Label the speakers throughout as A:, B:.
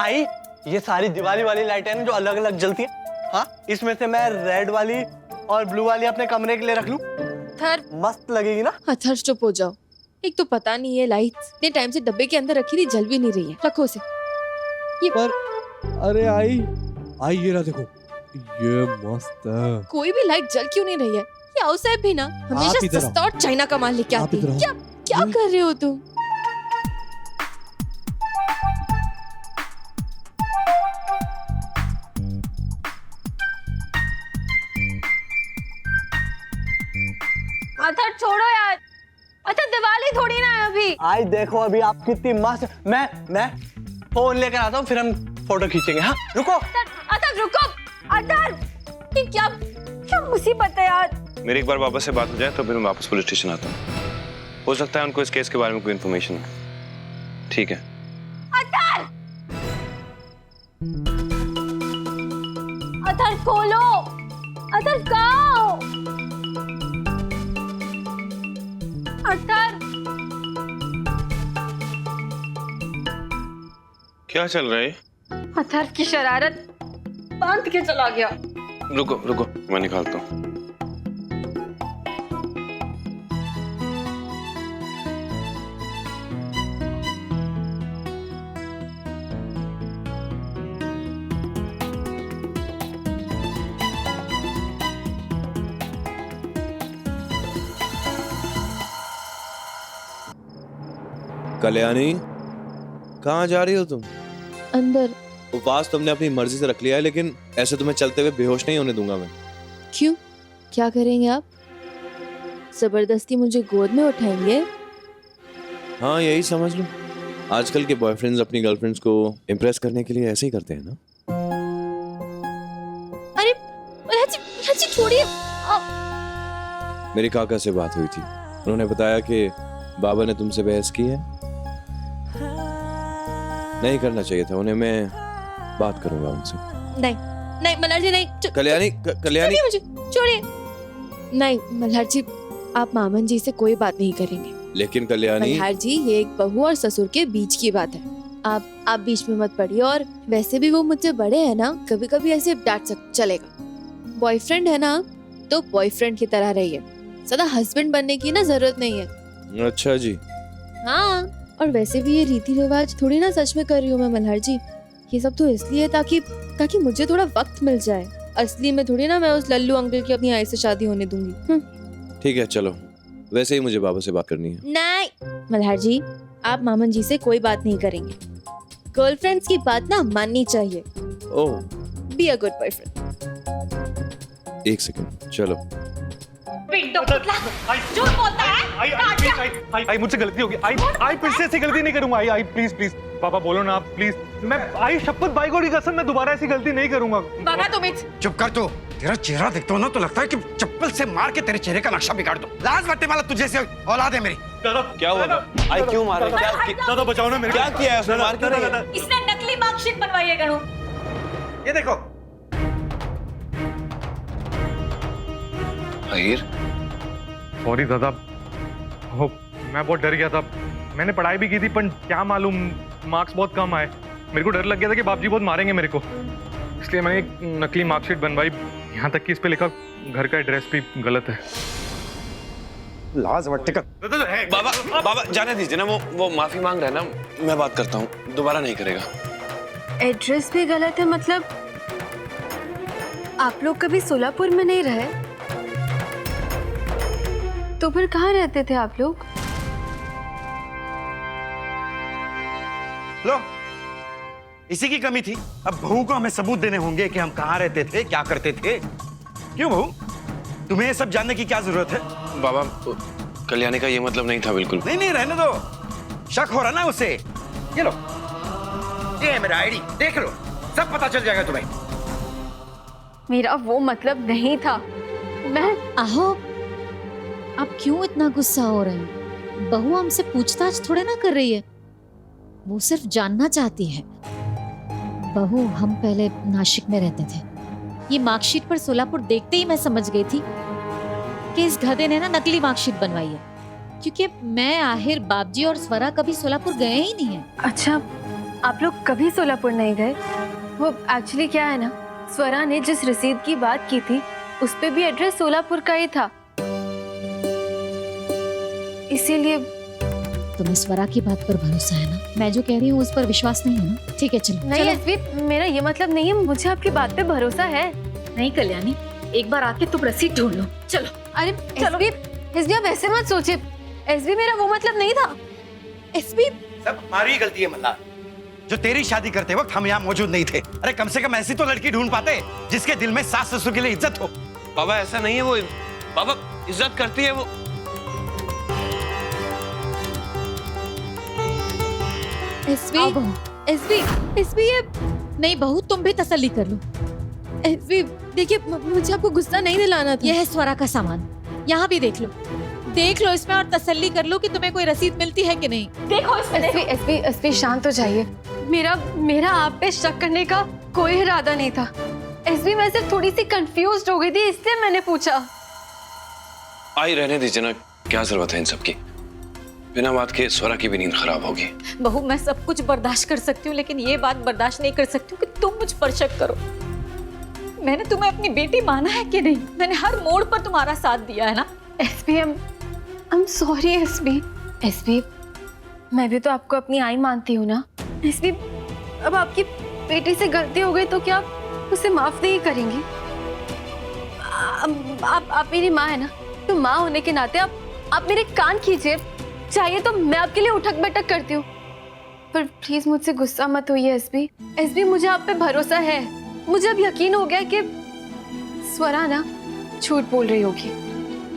A: आई, ये सारी दिवाली वाली लाइटें हैं जो अलग अलग जलती हैं। हाँ, इसमें से मैं रेड वाली और ब्लू वाली अपने कमरे के लिए रख लूं?
B: थर
A: मस्त लगेगी ना?
B: अथर चुप हो जाओ। एक तो पता नहीं ये लाइट्स इतने टाइम से डब्बे के अंदर रखी थी, जल भी नहीं रही है। रखो उसे।
C: पर अरे आई ये रहा देखो, ये मस्त है।
B: कोई भी लाइट जल क्यों नहीं रही है? ये आउटसाइड भी ना
C: आप
B: हमेशा
C: इधर आओ।
B: सस्ता और चाइना का माल लेके
C: आप
B: आती
C: इधर
B: है।
C: आओ।
B: क्या क्या कर रहे हो तुम?
D: अथर छोड़ो यार। अच्छा दिवाली थोड़ी ना है अभी।
A: आई देखो अभी आप कितनी मस्त। मैं फोन लेकर आता हूँ, फिर हम फोटो खींचेंगे। हाँ रुको।
D: अथर रुको। अथर ये क्या क्या मुसीबत है यार।
E: मेरी एक बार बाबा से बात हो जाए तो फिर मैं वापस पुलिस स्टेशन आता हूँ। हो सकता है उनको इस केस के बारे में कोई इन्फॉर्मेशन हो। ठीक है।
D: अथर अथर खोलो। अथर कहाँ हो? अथर
E: क्या चल रहा है?
D: अथर की शरारत बांध के चला गया।
E: रुको रुको, मैं निकालता हूँ।
C: कल्याणी, कहाँ जा रही हो तुम?
B: अंदर।
C: उपवास तुमने अपनी मर्जी से रख लिया है, लेकिन ऐसे तुम्हें चलते हुए बेहोश नहीं होने दूंगा मैं।
B: क्यों? क्या करेंगे आप? जबरदस्ती मुझे गोद में उठाएंगे?
C: हाँ यही समझ लो। आजकल के बॉयफ्रेंड्स अपनी गर्लफ्रेंड्स को इम्प्रेस करने के लिए ऐसे ही करते हैं ना।
B: अरे लाची छोड़िए।
C: मेरी काका से बात हुई थी, उन्होंने बताया कि बाबा ने तुमसे बहस की है। नहीं करना चाहिए था उन्हें, मैं बात करूंगा उनसे।
B: नहीं नहीं मल्हार जी नहीं।
C: कल्याणी कल्याणी
B: छोड़िए मुझे, छोड़िए। नहीं मल्हार जी, आप मामन जी से कोई बात नहीं करेंगे।
C: लेकिन कल्याणी,
B: मल्हार जी ये एक बहू और ससुर के बीच की बात है। आप बीच में मत पड़िए। और वैसे भी वो मुझसे बड़े हैं ना, कभी कभी ऐसे डांट चलेगा। बॉयफ्रेंड है ना तो बॉयफ्रेंड की तरह रहिए, सदा हस्बैंड बनने की ना जरूरत नहीं है।
C: अच्छा जी।
B: हाँ, और वैसे भी ये रीति रिवाज थोड़ी ना सच में कर रही हूँ मैं मल्हार जी। ये सब तो इसलिए ताकि मुझे थोड़ा वक्त मिल जाए। असली में थोड़ी ना मैं उस लल्लू अंकल की अपनी आई से शादी होने दूंगी।
C: ठीक है चलो, वैसे ही मुझे बाबा से बात करनी है।
B: नहीं मल्हार जी, आप मामन जी से कोई बात नहीं करेंगे। गर्लफ्रेंड्स की बात ना माननी चाहिए।
C: ओह,
B: बी अ गुड बॉयफ्रेंड।
C: एक सेकंड, चलो।
D: झूठ बोलता है।
F: आई मुझसे गलती होगी। आई फिर से ऐसी गलती नहीं करूंगा। आई प्लीज प्लीज पापा बोलो ना आप प्लीज। मैं आई शपथ भाई को कसम, मैं दोबारा ऐसी गलती नहीं करूंगा।
B: बाबा तुम
G: चुप कर। तू तेरा चेहरा देखता हूं ना तो लगता है कि चप्पल से मार के तेरे चेहरे का नक्शा बिगाड़ दूं। लाज बट्टे वाला तुझे से औलाद है मेरी।
F: दादा
E: क्या हुआ? आई क्यों मारा?
F: दादा बचाओ ना मेरे।
E: क्या किया है उसने? मार क्यों रही है?
D: इसने नकली मार्कशीट बनवाई है गणू।
G: ये देखो।
E: अहीर,
F: सॉरी दादा, हो मैं बहुत डर गया था। मैंने पढ़ाई भी की थी पर क्या मालूम मार्क्स बहुत कम आए। मेरे को डर लग गया था कि बाप जी बहुत मारेंगे मेरे को, इसलिए मैंने एक नकली मार्कशीट बनवाई। यहाँ तक कि इस पे लिखा घर का एड्रेस भी गलत है।
G: लाज बट्टे का।
E: बाबा जाने दीजिए ना, वो माफी मांग रहा है ना, मैं बात करता हूँ, दोबारा नहीं करेगा।
D: एड्रेस भी गलत है मतलब? आप लोग कभी सोलापुर में नहीं रहे तो फिर कहाँ रहते थे आप लोग?
G: लो, इसी की कमी थी। अब बहू को हमें सबूत देने होंगे कि हम कहाँ रहते थे, क्या करते थे। क्यों बहू, तुम्हें ये सब जानने की क्या जरूरत है?
E: बाबा, कल्याणी का ये मतलब नहीं था बिल्कुल।
G: नहीं नहीं रहने दो, शक हो रहा ना उसे। ये लो, ये है मेरा आईडी, देख लो, सब पता चल जाएगा तुम्हें।
D: मेरा वो मतलब नहीं था। मैं
H: आहो, आप क्यों इतना गुस्सा हो रहे हैं? बहू हमसे पूछताछ थोड़े ना कर रही है, वो सिर्फ जानना चाहती है। बहू, हम पहले नासिक में रहते थे। ये मार्कशीट पर सोलापुर देखते ही मैं समझ गई थी कि इस गधे ने ना नकली मार्कशीट बनवाई है, क्योंकि मैं, आहिर, बाबजी और स्वरा कभी सोलापुर गए ही नहीं है।
D: अच्छा आप लोग कभी सोलापुर नहीं गए? वो एक्चुअली क्या है ना, स्वरा ने जिस रसीद की बात की थी उस पे भी एड्रेस सोलापुर का ही था, इसीलिए।
H: तुम्हें स्वरा की बात पर भरोसा है ना? मैं जो कह रही हूँ उस पर विश्वास नहीं है ना? ठीक है चलो।
D: नहीं
H: चलो।
D: एसबी, मेरा ये मतलब नहीं है, मुझे आपकी बात पे भरोसा है।
H: नहीं कल्याणी, एक बार आके तुम रसीद ढूंढ लो। चलो।
D: अरे एसबी आप ऐसे मत सोचिए, एसबी मेरा वो मतलब नहीं था।
B: एसबी
G: सब हमारी गलती है मल्ला, जो तेरी शादी करते वक्त हम यहाँ मौजूद नहीं थे। अरे कम से कम ऐसी तो लड़की ढूंढ पाते जिसके दिल में सास ससुर के लिए इज्जत हो।
E: बाबा ऐसा नहीं है, वो बाबा इज्जत करती है वो।
B: एसबी
H: आओ बहू।
B: एसबी एसबी ये
H: नहीं बहू, तुम भी तसल्ली कर लो।
B: एसबी देखिए, मुझे आपको गुस्सा नहीं दिलाना था।
H: यह है स्वरा का सामान, यहाँ भी देख लो इसमें और तसल्ली कर लो कि तुम्हें कोई रसीद मिलती है कि नहीं।
D: देखो इसमें। एसबी शांत हो जाइए। मेरा आप पे शक करने का कोई इरादा नहीं था। एसबी मैं सिर्फ थोड़ी सी कंफ्यूज्ड हो गई थी, इसलिए मैंने पूछा।
E: आई रहने दीजिए ना, क्या जरूरत है इन सब की? बिना बात के स्वरा की भी नींद खराब होगी।
H: बहू मैं सब कुछ बर्दाश्त कर सकती हूँ, लेकिन ये बात बर्दाश्त नहीं कर सकती हूँ कि तुम मुझ पर शक करो। मैंने तुम्हें अपनी बेटी माना है कि नहीं? मैंने हर मोड़ पर तुम्हारा साथ दिया है ना?
D: SB I am sorry SB, मैं भी तो आपको अपनी आई मानती हूँ ना। एसबी अब आपकी बेटी से गलती हो गई तो क्या आप उसे माफ नहीं करेंगी? आप मेरी माँ है ना, तो माँ होने के नाते आप मेरे कान खींचिए, चाहिए तो मैं आपके लिए उठक बैठक करती हूँ, पर प्लीज मुझसे गुस्सा मत होइए एसबी, मुझे आप पे भरोसा है। मुझे अब यकीन हो गया कि स्वरा ना झूठ बोल रही होगी।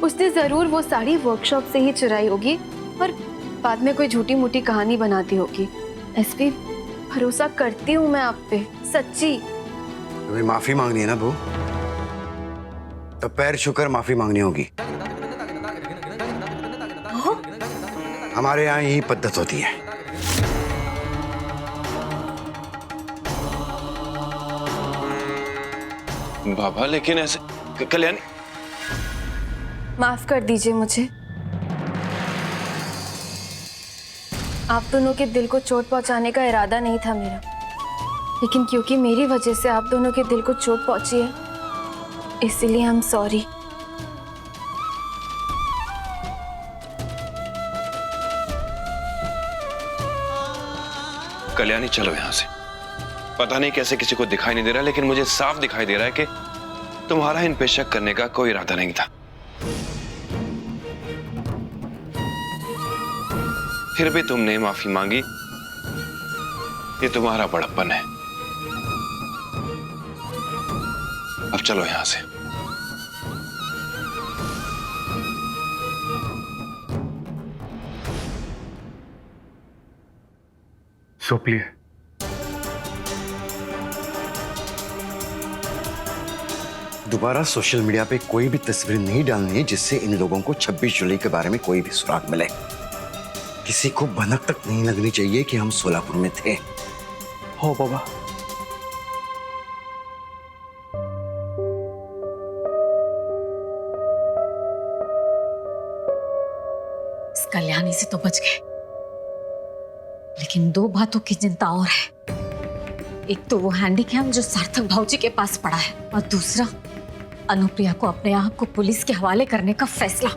D: उसने जरूर वो साड़ी वर्कशॉप से ही चुराई होगी और बाद में कोई झूठी मूठी कहानी बनाती होगी। एसपी भरोसा करती हूँ मैं आप पे, सच्ची।
G: तुम्हें माफी मांगनी है ना बहू, तो पैर छूकर माफी मांगनी होगी। हमारे यहाँ यही पद्धत होती है।
E: बाबा लेकिन ऐसे कल्याणी,
D: माफ कर दीजिए मुझे। आप दोनों के दिल को चोट पहुंचाने का इरादा नहीं था मेरा, लेकिन क्योंकि मेरी वजह से आप दोनों के दिल को चोट पहुंची है, इसीलिए आई एम सॉरी।
E: कल्याणी चलो यहाँ से। पता नहीं कैसे किसी को दिखाई नहीं दे रहा, लेकिन मुझे साफ दिखाई दे रहा है कि तुम्हारा इन पे शक करने का कोई इरादा नहीं था। फिर भी तुमने माफी मांगी, ये तुम्हारा बड़प्पन है। अब चलो यहां से।
F: प्लीज
G: दोबारा सोशल मीडिया पे कोई भी तस्वीर नहीं डालनी है जिससे इन लोगों को 26 जुलाई के बारे में कोई भी सुराग मिले। किसी को भनक तक नहीं लगनी चाहिए कि हम सोलापुर में थे।
A: हो बाबा।
H: इस कल्याणी से तो बच गए, लेकिन दो बातों की चिंता और है। एक तो वो हैंडीकैम जो सार्थक भाऊजी के पास पड़ा है, और दूसरा अनुप्रिया को अपने आप को पुलिस के हवाले करने का फैसला।